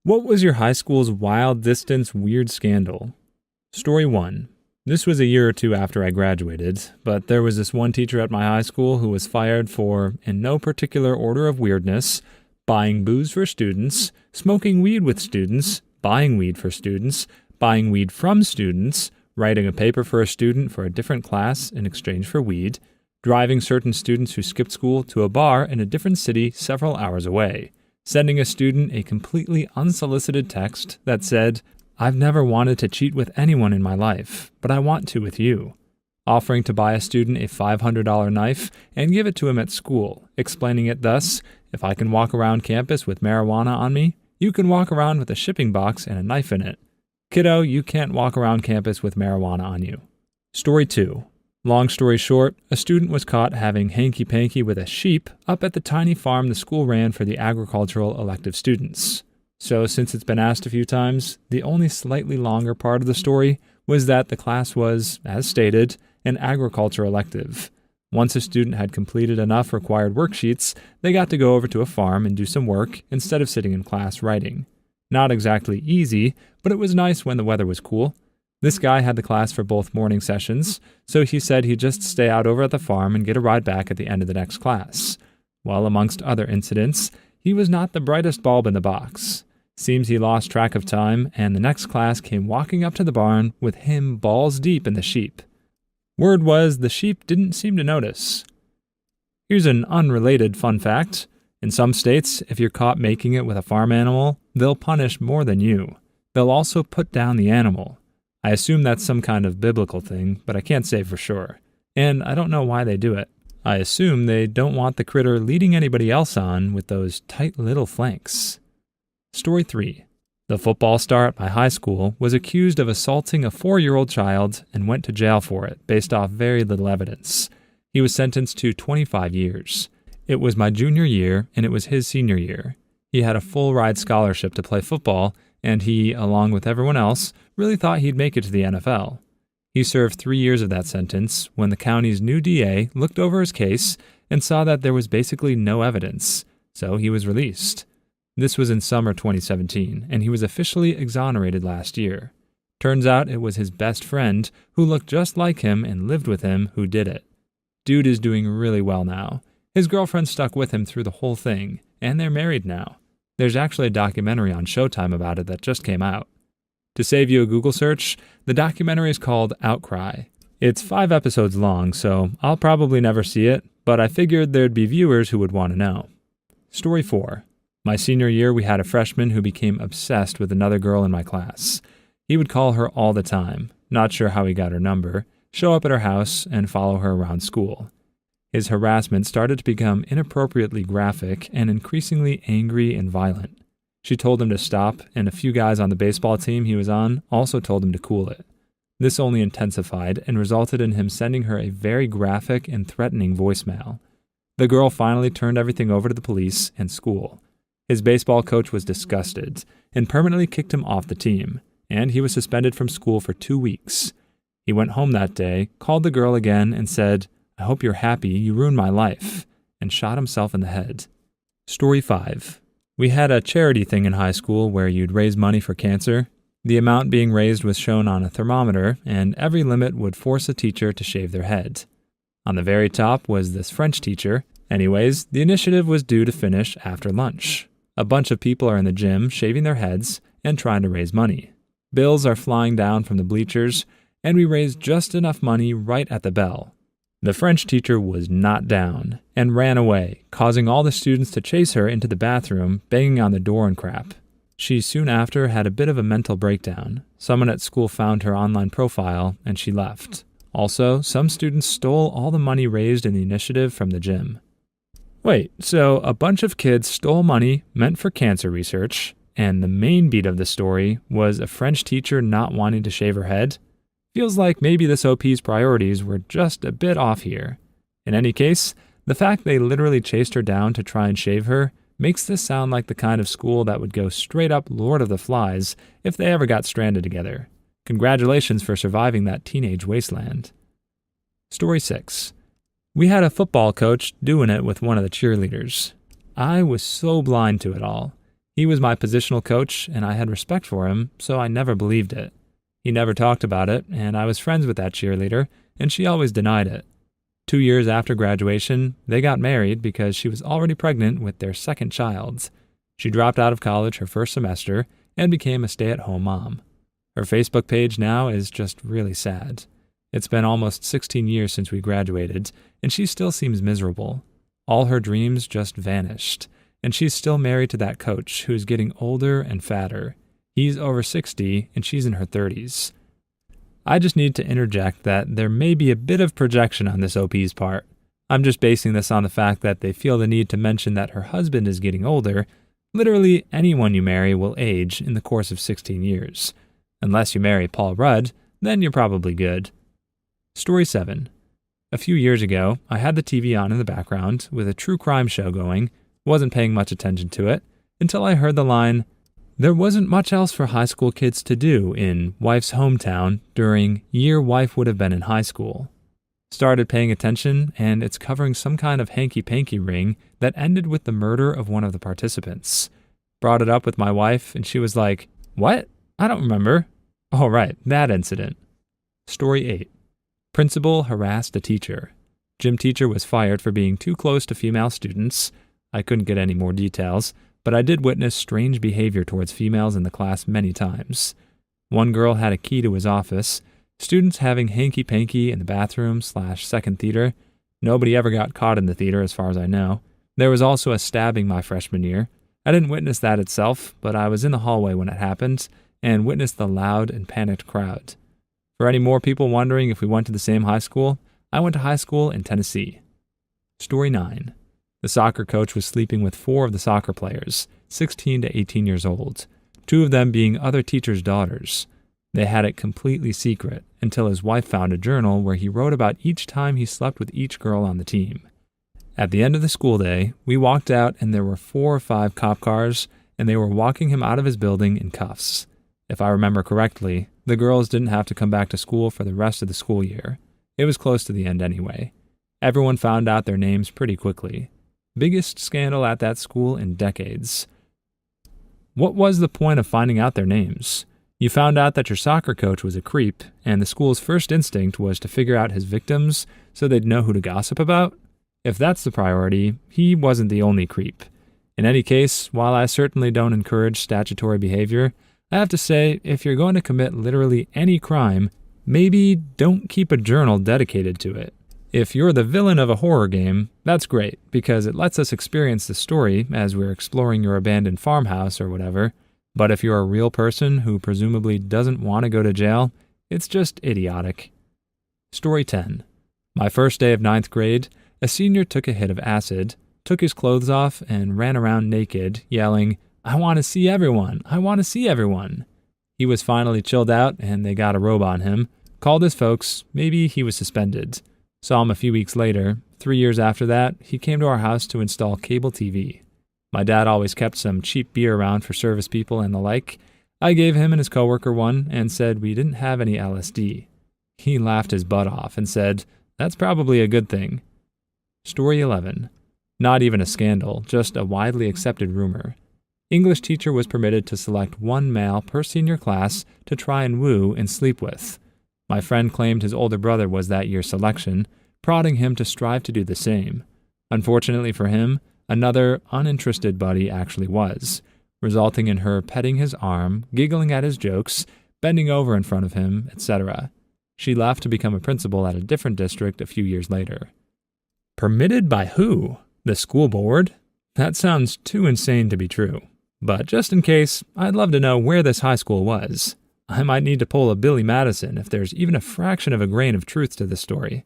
What was your high school's wild distance weird scandal? Story 1. This was a year or two after I graduated, but there was this one teacher at my high school who was fired for, in no particular order of weirdness, buying booze for students, smoking weed with students, buying weed for students, buying weed from students, writing a paper for a student for a different class in exchange for weed, driving certain students who skipped school to a bar in a different city several hours away, sending a student a completely unsolicited text that said, "I've never wanted to cheat with anyone in my life, but I want to with you," offering to buy a student a $500 knife and give it to him at school, explaining it thus, "If I can walk around campus with marijuana on me, you can walk around with a shipping box and a knife in it. Kiddo, you can't walk around campus with marijuana on you." Story 2. Long story short, a student was caught having hanky-panky with a sheep up at the tiny farm the school ran for the agricultural elective students. So since it's been asked a few times, the only slightly longer part of the story was that the class was, as stated, an agriculture elective. Once a student had completed enough required worksheets, they got to go over to a farm and do some work instead of sitting in class writing. Not exactly easy, but it was nice when the weather was cool. This guy had the class for both morning sessions, so he said he'd just stay out over at the farm and get a ride back at the end of the next class. Well, amongst other incidents, he was not the brightest bulb in the box. Seems he lost track of time, and the next class came walking up to the barn with him balls deep in the sheep. Word was the sheep didn't seem to notice. Here's an unrelated fun fact. In some states, if you're caught making it with a farm animal, they'll punish more than you. They'll also put down the animal. I assume that's some kind of biblical thing, but I can't say for sure. And I don't know why they do it. I assume they don't want the critter leading anybody else on with those tight little flanks. Story 3. The football star at my high school was accused of assaulting a 4-year-old child and went to jail for it based off very little evidence. He was sentenced to 25 years. It was my junior year, and it was his senior year. He had a full-ride scholarship to play football, and he, along with everyone else, really thought he'd make it to the NFL. He served 3 years of that sentence when the county's new DA looked over his case and saw that there was basically no evidence, so he was released. This was in summer 2017, and he was officially exonerated last year. Turns out it was his best friend, who looked just like him and lived with him, who did it. Dude is doing really well now. His girlfriend stuck with him through the whole thing, and they're married now. There's actually a documentary on Showtime about it that just came out. To save you a Google search, the documentary is called Outcry. It's 5 episodes long, so I'll probably never see it, but I figured there'd be viewers who would want to know. Story 4. My senior year, we had a freshman who became obsessed with another girl in my class. He would call her all the time, not sure how he got her number, show up at her house, and follow her around school. His harassment started to become inappropriately graphic and increasingly angry and violent. She told him to stop, and a few guys on the baseball team he was on also told him to cool it. This only intensified and resulted in him sending her a very graphic and threatening voicemail. The girl finally turned everything over to the police and school. His baseball coach was disgusted and permanently kicked him off the team, and he was suspended from school for 2 weeks. He went home that day, called the girl again, and said, "I hope you're happy, you ruined my life," and shot himself in the head. Story 5. We had a charity thing in high school where you'd raise money for cancer. The amount being raised was shown on a thermometer, and every limit would force a teacher to shave their head. On the very top was this French teacher. Anyways, the initiative was due to finish after lunch. A bunch of people are in the gym shaving their heads and trying to raise money. Bills are flying down from the bleachers, and we raised just enough money right at the bell. The French teacher was not down and ran away, causing all the students to chase her into the bathroom, banging on the door and crap. She soon after had a bit of a mental breakdown. Someone at school found her online profile, and she left. Also, some students stole all the money raised in the initiative from the gym. Wait, so a bunch of kids stole money meant for cancer research, and the main beat of the story was a French teacher not wanting to shave her head? Feels like maybe this OP's priorities were just a bit off here. In any case, the fact they literally chased her down to try and shave her makes this sound like the kind of school that would go straight up Lord of the Flies if they ever got stranded together. Congratulations for surviving that teenage wasteland. Story 6. We had a football coach doing it with one of the cheerleaders. I was so blind to it all. He was my positional coach, and I had respect for him, so I never believed it. He never talked about it, and I was friends with that cheerleader, and she always denied it. 2 years after graduation, they got married because she was already pregnant with their second child. She dropped out of college her first semester and became a stay-at-home mom. Her Facebook page now is just really sad. It's been almost 16 years since we graduated, and she still seems miserable. All her dreams just vanished, and she's still married to that coach who's getting older and fatter. He's over 60, and she's in her 30s. I just need to interject that there may be a bit of projection on this OP's part. I'm just basing this on the fact that they feel the need to mention that her husband is getting older. Literally anyone you marry will age in the course of 16 years. Unless you marry Paul Rudd, then you're probably good. Story 7. A few years ago, I had the TV on in the background with a true crime show going, wasn't paying much attention to it, until I heard the line, "There wasn't much else for high school kids to do in wife's hometown during year wife would have been in high school." Started paying attention, and it's covering some kind of hanky-panky ring that ended with the murder of one of the participants. Brought it up with my wife, and she was like, "What? I don't remember." Oh, right, that incident. Story 8. Principal harassed a teacher. Gym teacher was fired for being too close to female students. I couldn't get any more details, but I did witness strange behavior towards females in the class many times. One girl had a key to his office. Students having hanky-panky in the bathroom/second theater. Nobody ever got caught in the theater as far as I know. There was also a stabbing my freshman year. I didn't witness that itself, but I was in the hallway when it happened and witnessed the loud and panicked crowd. For any more people wondering if we went to the same high school, I went to high school in Tennessee. Story 9. The soccer coach was sleeping with 4 of the soccer players, 16 to 18 years old, 2 of them being other teachers' daughters. They had it completely secret until his wife found a journal where he wrote about each time he slept with each girl on the team. At the end of the school day, we walked out and there were 4 or 5 cop cars, and they were walking him out of his building in cuffs. If I remember correctly, the girls didn't have to come back to school for the rest of the school year. It was close to the end anyway. Everyone found out their names pretty quickly. Biggest scandal at that school in decades. What was the point of finding out their names? You found out that your soccer coach was a creep, and the school's first instinct was to figure out his victims so they'd know who to gossip about? If that's the priority, he wasn't the only creep. In any case, while I certainly don't encourage statutory behavior, I have to say, if you're going to commit literally any crime, maybe don't keep a journal dedicated to it. If you're the villain of a horror game, that's great, because it lets us experience the story as we're exploring your abandoned farmhouse or whatever. But if you're a real person who presumably doesn't want to go to jail, it's just idiotic. Story 10. My first day of 9th grade, a senior took a hit of acid, took his clothes off, and ran around naked, yelling, "I want to see everyone! I want to see everyone!" He was finally chilled out, and they got a robe on him, called his folks, maybe he was suspended. Saw him a few weeks later. 3 years after that, he came to our house to install cable TV. My dad always kept some cheap beer around for service people and the like. I gave him and his coworker one and said we didn't have any LSD. He laughed his butt off and said, "That's probably a good thing." Story 11. Not even a scandal, just a widely accepted rumor. English teacher was permitted to select 1 male per senior class to try and woo and sleep with. My friend claimed his older brother was that year's selection, prodding him to strive to do the same. Unfortunately for him, another uninterested buddy actually was, resulting in her petting his arm, giggling at his jokes, bending over in front of him, etc. She left to become a principal at a different district a few years later. Permitted by who? The school board? That sounds too insane to be true. But just in case, I'd love to know where this high school was. I might need to pull a Billy Madison if there's even a fraction of a grain of truth to this story.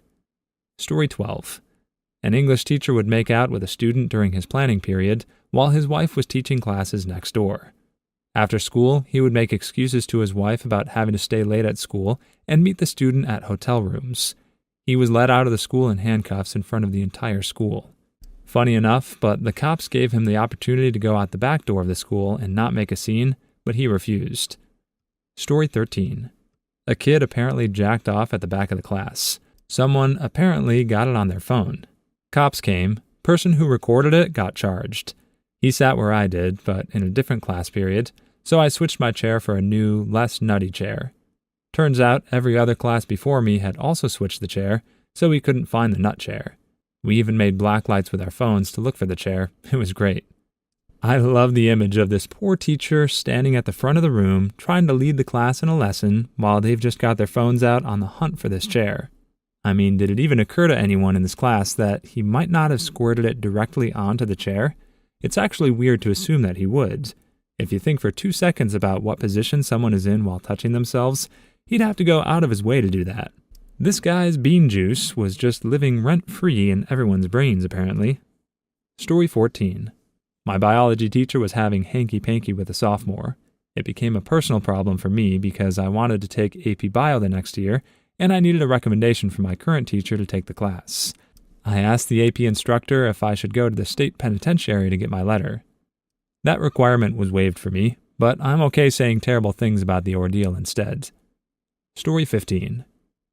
Story 12. An English teacher would make out with a student during his planning period while his wife was teaching classes next door. After school, he would make excuses to his wife about having to stay late at school and meet the student at hotel rooms. He was let out of the school in handcuffs in front of the entire school. Funny enough, but the cops gave him the opportunity to go out the back door of the school and not make a scene, but he refused. Story 13. A kid apparently jacked off at the back of the class. Someone apparently got it on their phone. Cops came. Person who recorded it got charged. He sat where I did, but in a different class period, so I switched my chair for a new, less nutty chair. Turns out every other class before me had also switched the chair, so we couldn't find the nut chair. We even made black lights with our phones to look for the chair. It was great. I love the image of this poor teacher standing at the front of the room trying to lead the class in a lesson while they've just got their phones out on the hunt for this chair. I mean, did it even occur to anyone in this class that he might not have squirted it directly onto the chair? It's actually weird to assume that he would. If you think for 2 seconds about what position someone is in while touching themselves, he'd have to go out of his way to do that. This guy's bean juice was just living rent-free in everyone's brains, apparently. Story 14. My biology teacher was having hanky-panky with a sophomore. It became a personal problem for me because I wanted to take AP Bio the next year, and I needed a recommendation from my current teacher to take the class. I asked the AP instructor if I should go to the state penitentiary to get my letter. That requirement was waived for me, but I'm okay saying terrible things about the ordeal instead. Story 15.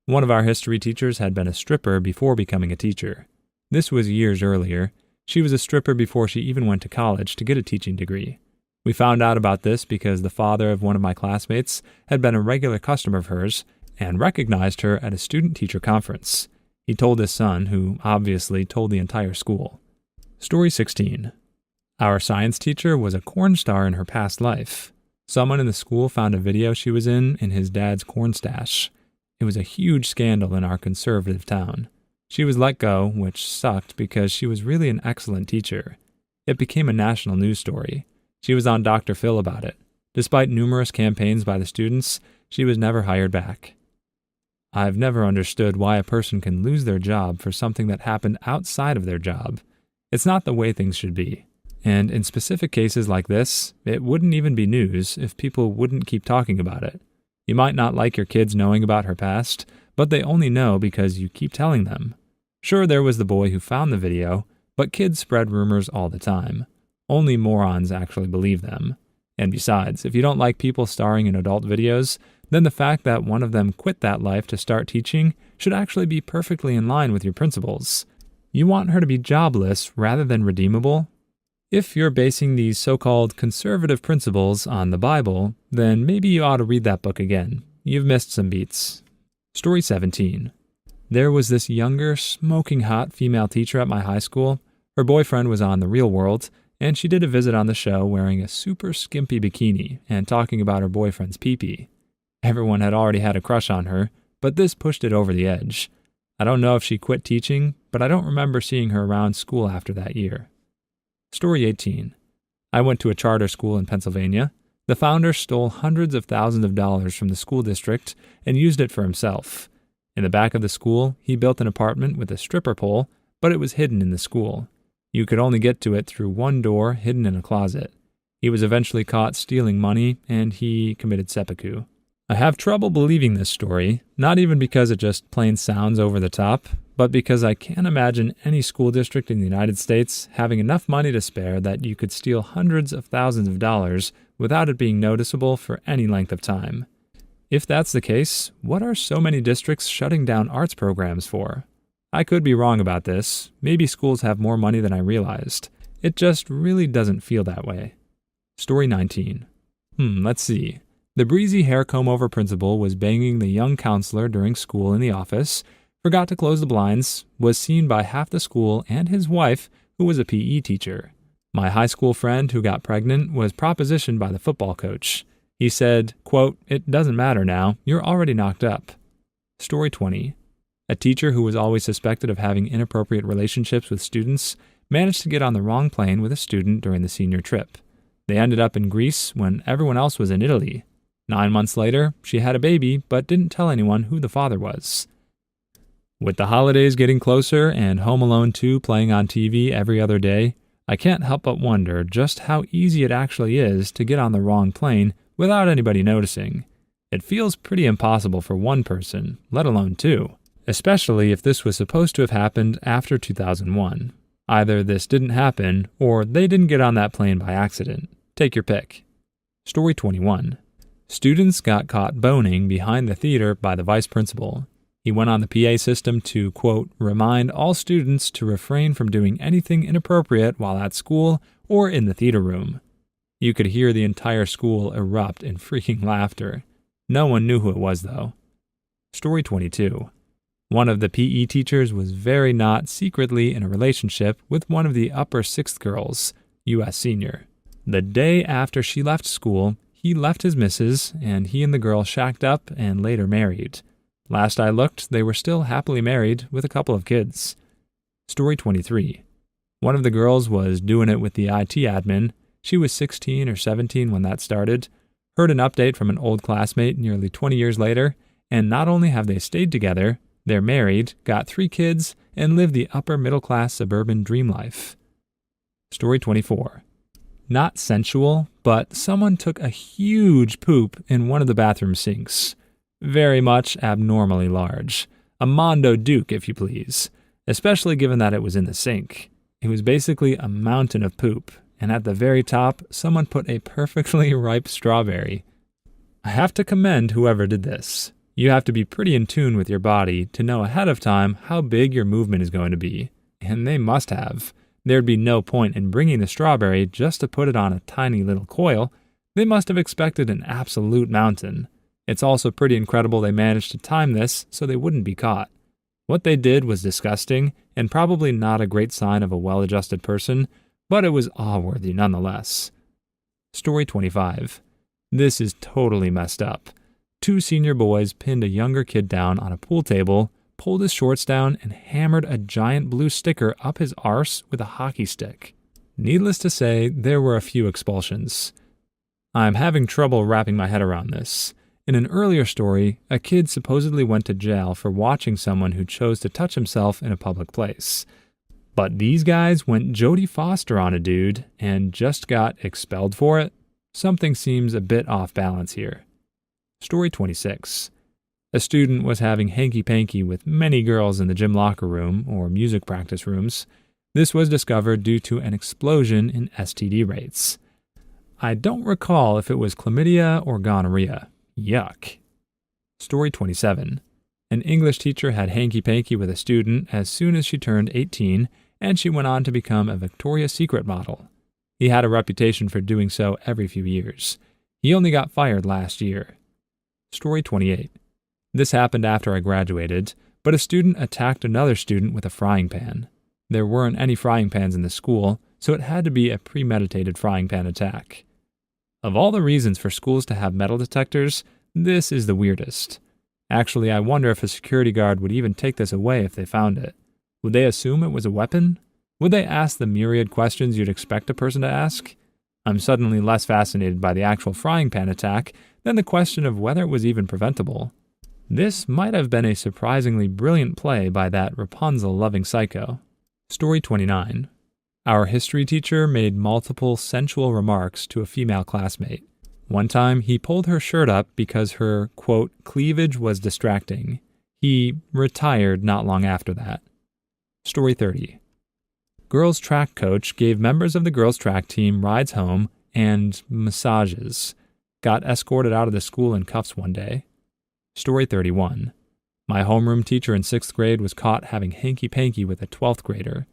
One of our history teachers had been a stripper before becoming a teacher. This was years earlier. She was a stripper before she even went to college to get a teaching degree. We found out about this because the father of one of my classmates had been a regular customer of hers and recognized her at a student-teacher conference. He told his son, who obviously told the entire school. Story 16. Our science teacher was a corn star in her past life. Someone in the school found a video she was in his dad's corn stash. It was a huge scandal in our conservative town. She was let go, which sucked because she was really an excellent teacher. It became a national news story. She was on Dr. Phil about it. Despite numerous campaigns by the students, she was never hired back. I've never understood why a person can lose their job for something that happened outside of their job. It's not the way things should be. And in specific cases like this, it wouldn't even be news if people wouldn't keep talking about it. You might not like your kids knowing about her past, but they only know because you keep telling them. Sure, there was the boy who found the video, but kids spread rumors all the time. Only morons actually believe them. And besides, if you don't like people starring in adult videos, then the fact that one of them quit that life to start teaching should actually be perfectly in line with your principles. You want her to be jobless rather than redeemable? If you're basing these so-called conservative principles on the Bible, then maybe you ought to read that book again. You've missed some beats. Story 17. There was this younger, smoking hot female teacher at my high school. Her boyfriend was on The Real World, and she did a visit on the show wearing a super skimpy bikini and talking about her boyfriend's pee-pee. Everyone had already had a crush on her, but this pushed it over the edge. I don't know if she quit teaching, but I don't remember seeing her around school after that year. Story 18. I went to a charter school in Pennsylvania. The founder stole hundreds of thousands of dollars from the school district and used it for himself. In the back of the school, he built an apartment with a stripper pole, but it was hidden in the school. You could only get to it through one door hidden in a closet. He was eventually caught stealing money, and he committed seppuku. I have trouble believing this story, not even because it just plain sounds over the top, but because I can't imagine any school district in the United States having enough money to spare that you could steal hundreds of thousands of dollars without it being noticeable for any length of time. If that's the case, what are so many districts shutting down arts programs for? I could be wrong about this. Maybe schools have more money than I realized. It just really doesn't feel that way. Story 19. Let's see. The breezy hair comb-over principal was banging the young counselor during school in the office, forgot to close the blinds, was seen by half the school and his wife, who was a PE teacher. My high school friend who got pregnant was propositioned by the football coach. He said, quote, "It doesn't matter now, you're already knocked up." Story 20. A teacher who was always suspected of having inappropriate relationships with students managed to get on the wrong plane with a student during the senior trip. They ended up in Greece when everyone else was in Italy. 9 months later, she had a baby but didn't tell anyone who the father was. With the holidays getting closer and Home Alone 2 playing on TV every other day, I can't help but wonder just how easy it actually is to get on the wrong plane without anybody noticing. It feels pretty impossible for one person, let alone two, especially if this was supposed to have happened after 2001. Either this didn't happen, or they didn't get on that plane by accident. Take your pick. Story 21. Students got caught boning behind the theater by the vice principal. He went on the PA system to, quote, "remind all students to refrain from doing anything inappropriate while at school or in the theater room. You could hear the entire school erupt in freaking laughter. No one knew who it was, though. Story 22. One of the PE teachers was very not secretly in a relationship with one of the upper 6th girls, U.S. senior. The day after she left school, he left his missus, and he and the girl shacked up and later married. Last I looked, they were still happily married with a couple of kids. Story 23. One of the girls was doing it with the IT admin. She was 16 or 17 when that started. Heard an update from an old classmate nearly 20 years later, and not only have they stayed together, they're married, got 3 kids, and live the upper middle-class suburban dream life. Story 24. Not sensual, but someone took a huge poop in one of the bathroom sinks. Very much abnormally large. A Mondo Duke, if you please, especially given that it was in the sink. It was basically a mountain of poop, and at the very top, someone put a perfectly ripe strawberry. I have to commend whoever did this. You have to be pretty in tune with your body to know ahead of time how big your movement is going to be, and they must have. There'd be no point in bringing the strawberry just to put it on a tiny little coil. They must have expected an absolute mountain. It's also pretty incredible they managed to time this so they wouldn't be caught. What they did was disgusting and probably not a great sign of a well-adjusted person, but it was awe-worthy nonetheless. Story 25. This is totally messed up. 2 senior boys pinned a younger kid down on a pool table, pulled his shorts down, and hammered a giant blue sticker up his arse with a hockey stick. Needless to say, there were a few expulsions. I'm having trouble wrapping my head around this. In an earlier story, a kid supposedly went to jail for watching someone who chose to touch himself in a public place. But these guys went Jodie Foster on a dude and just got expelled for it? Something seems a bit off balance here. Story 26. A student was having hanky-panky with many girls in the gym locker room or music practice rooms. This was discovered due to an explosion in STD rates. I don't recall if it was chlamydia or gonorrhea. Yuck. Story 27. An English teacher had hanky-panky with a student as soon as she turned 18, and she went on to become a Victoria's Secret model. He had a reputation for doing so every few years. He only got fired last year. Story 28. This happened after I graduated, but a student attacked another student with a frying pan. There weren't any frying pans in the school, so it had to be a premeditated frying pan attack. Of all the reasons for schools to have metal detectors, this is the weirdest. Actually, I wonder if a security guard would even take this away if they found it. Would they assume it was a weapon? Would they ask the myriad questions you'd expect a person to ask? I'm suddenly less fascinated by the actual frying pan attack than the question of whether it was even preventable. This might have been a surprisingly brilliant play by that Rapunzel-loving psycho. Story 29. Our history teacher made multiple sensual remarks to a female classmate. One time, he pulled her shirt up because her, quote, cleavage was distracting. He retired not long after that. Story 30. Girls' track coach gave members of the girls' track team rides home and massages. Got escorted out of the school in cuffs one day. Story 31. My homeroom teacher in 6th grade was caught having hanky-panky with a 12th grader.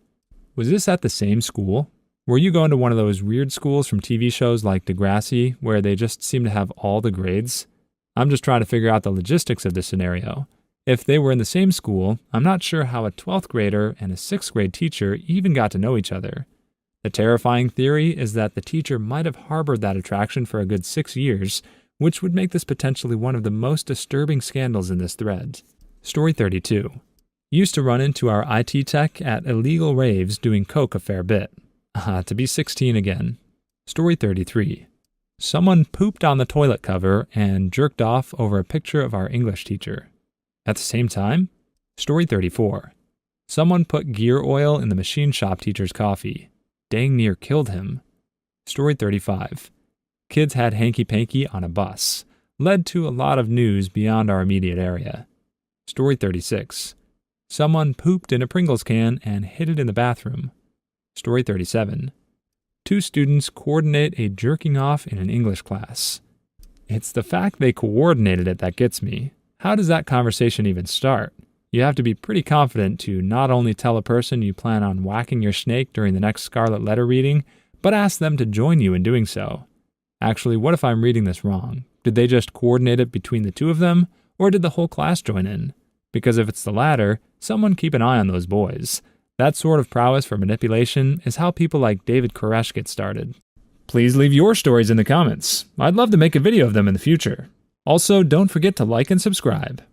Was this at the same school? Were you going to one of those weird schools from TV shows like Degrassi, where they just seem to have all the grades? I'm just trying to figure out the logistics of this scenario. If they were in the same school, I'm not sure how a 12th grader and a 6th grade teacher even got to know each other. The terrifying theory is that the teacher might have harbored that attraction for a good 6 years, which would make this potentially one of the most disturbing scandals in this thread. Story 32. Used to run into our IT tech at illegal raves doing coke a fair bit. To be 16 again. Story 33. Someone pooped on the toilet cover and jerked off over a picture of our English teacher. At the same time? Story 34. Someone put gear oil in the machine shop teacher's coffee. Dang near killed him. Story 35. Kids had hanky-panky on a bus. Led to a lot of news beyond our immediate area. Story 36. Someone pooped in a Pringles can and hid it in the bathroom. Story 37. 2 students coordinate a jerking off in an English class. It's the fact they coordinated it that gets me. How does that conversation even start? You have to be pretty confident to not only tell a person you plan on whacking your snake during the next Scarlet Letter reading, but ask them to join you in doing so. Actually, what if I'm reading this wrong? Did they just coordinate it between the two of them, or did the whole class join in? Because if it's the latter, someone keep an eye on those boys. That sort of prowess for manipulation is how people like David Koresh get started. Please leave your stories in the comments. I'd love to make a video of them in the future. Also, don't forget to like and subscribe.